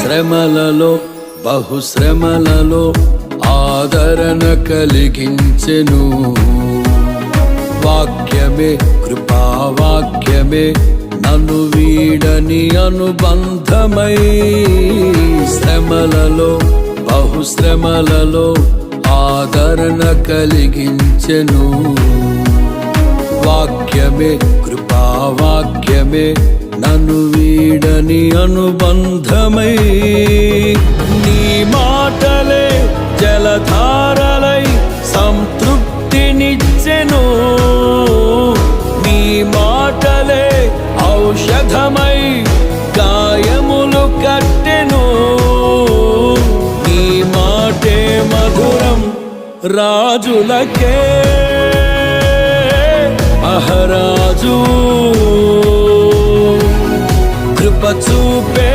శ్రమలలో బహుశ్రమలలో ఆదరణ కలిగించెను. వాక్యమే కృపావాక్యమే నన్ను వీడని అనుబంధమై, శ్రమలలో బహుశ్రమలలో ఆదరణ కలిగించెను. వాక్యమే కృపావాక్యమే నన్ను వీడని అనుబంధమై, నీ మాటలే జలధారలై సంతృప్తినిచ్చెను. నీ మాటలే ఔషధమై గాయములు కట్టెను. నీ మాటే మధురం రాజులకే మహారాజు, కృప చూపే